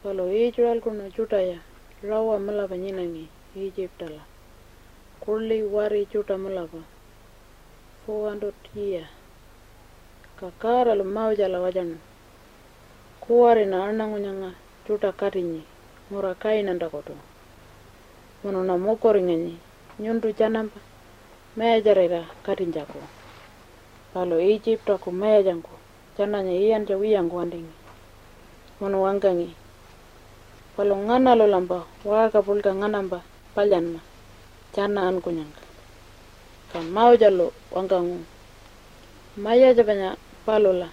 Palo ijual kuno chuta ya rawa malapa nyinangi Egyptala. Kulli wari chuta malapa 400 year. Kakara lu maujala wajanu. Kuwari na anangu nyanga chuta karinyi ngura kainanda koto. Mono na mokoringani nyundu janamba mejarira karinjako. Palo Egypta ku mejanku jananya iyan jawiyangu andingi. Mono wangangi. Palo ngana lo lamba waka pulka nganamba palyanma jana anku nyanga. Ka maujalo wangangu. Maya jabanya palola.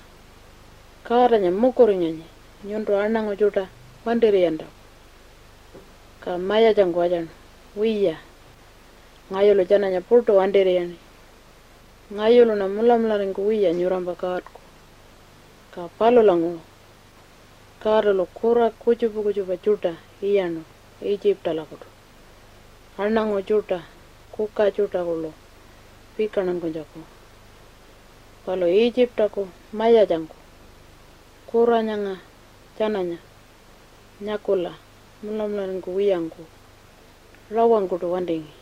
Karanya mokoringani nyundu anangu chuta wandiri yanda. Ka maya jangu wajanu wiya. Ngayolo jananya pulto wandiri yani. Ngayolo na mula ringu wiya nyuramba kaatku. Ka palola ngu. Karolo kura kujuba chuta iyano Egypta lakoto. Anangu chuta kuka chuta kulo pikanan kunjaku. Palo Egypta ku maya jangu. Kura nyanga jananya nyakula mula ringu wiyangu. Rawangu tu wandingi.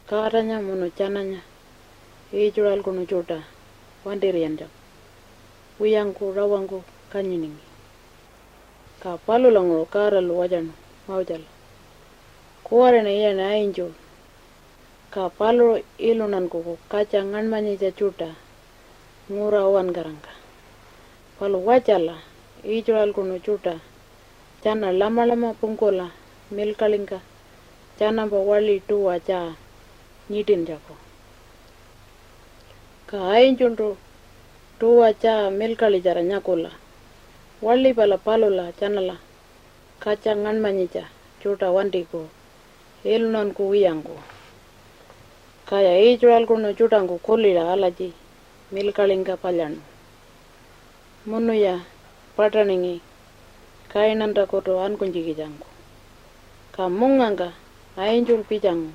Karanya mono jananya ijual kuno chuta wandiri yanjak. Wiyangu rawangu kanyiningi. Ka palola nguro karalu wajanu maujala. Kuwari na iya na ainjul. Ka palo ilunan kuku kaca nganmanyi ja chuta ngura awan garangka. Palo wajala ijual kuno chuta jana lama pungkola milkalingka jana pa wali tuwa ja nyitin jako. Ka ainjul tu tuwa ja milkali jara nyakula. Wali pala palola janala kaca nganmanyi ja chuta wandiku ilunan ku wiyangu. Kaya ijual kuno chutangu kulila alaji milkalingka palyanu. Munu ya pataningi kainanda koto ankunjiki jangu. Ka munganga ainjul pijangu.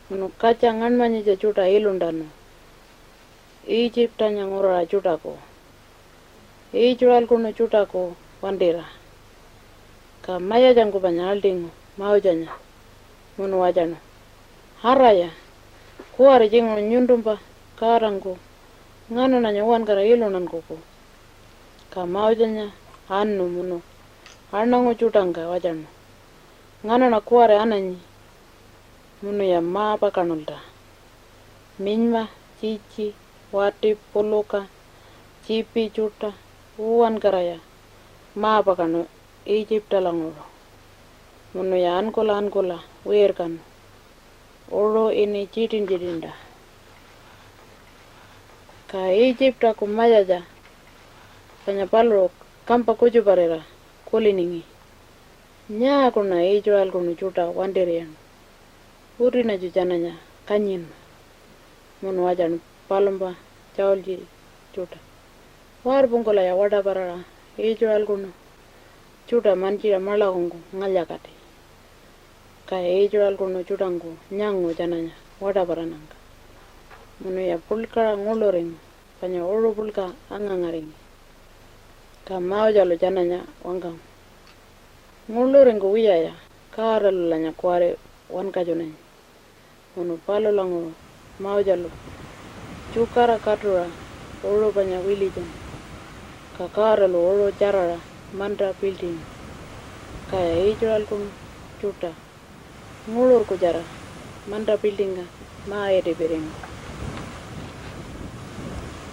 Munu kaca nganmanyi ja chuta ilundanu. Egypta nyangura chutako. Ijual kuno chutako wandira. Ka maya jangu banya aldingu maujanya. Munu wajanu. Haraya. Kuwari jingu nyundumpa karangu. Ngano nanya wankara ilunan kuku. Ka maujanya anu munu. Anangu chutangka wajanu. Ngano na kuwari ananyi. Munu ya maa pakanulta. Minma, cici, wati, puluka, cipi chuta. Uwan karaya maa pakanu Egypta languro. Munu ya ankola weirkanu. Oro ini jitinda. Ka Egypta ku majaja panya palo kampa kujubarera kuliningi. Nya kuna ijual kunu chuta wandirian. Urina jujananya kanyin. Munu wajan palomba chaulji chuta. War pungkola ya wada barara ijual kuno chuta manjira malagungu ngalyakati. Kaya ijual kuno chutangu nyangu jananya wada barananga. Munu ya pulka nguloring panya oro pulka angangaring. Ka maujalo jananya wangang. Nguloring ku wiya ya karalulanya kuare wankajunanya. Munu palo langu maujalo chukara katura oro panya wilijan. Kakaralu oro jarara manda building. Kaya ijual kun chuta. Ngulur ku jara manda building ka maa ede bereng.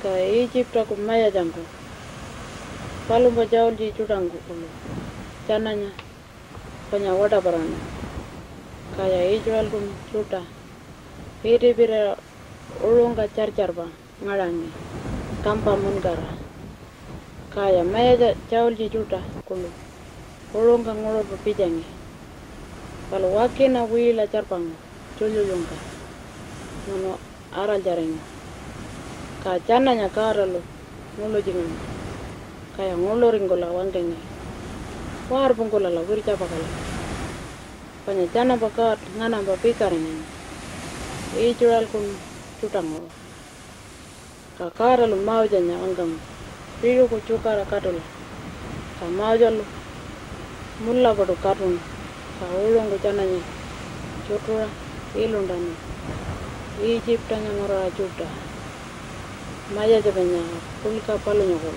Kaya Egypta ku maya jangku. Palumba jaulji chutangku kulu. Jananya panya wada barana. Kaya ijual kun chuta. Ede bera ulunga charba ngarangi. Kampa mungara. Kaya maya jaulji chuta kulu. Ulunga ngulur papijangi. Kalau wakina wila charpang chululunga. Munu aral jarenga. Ka jananya karalu ngulu jingan. Kaya ngulu ringgola wangkenga. War pungkola la wirja pakala. Panya jana pakat ngana papikarenga. Ijual kun chutango. Ka karalu maujanya wangkang. Riru ku chukara katula. Ka maujalo mulla padu karun sa ulungu chananya chutura ilundani Egyptanya ngora chuta maya jabanya pulka palunya ko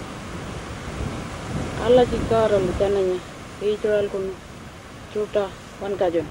alla jikara chananya Israel kun chuta wan kajon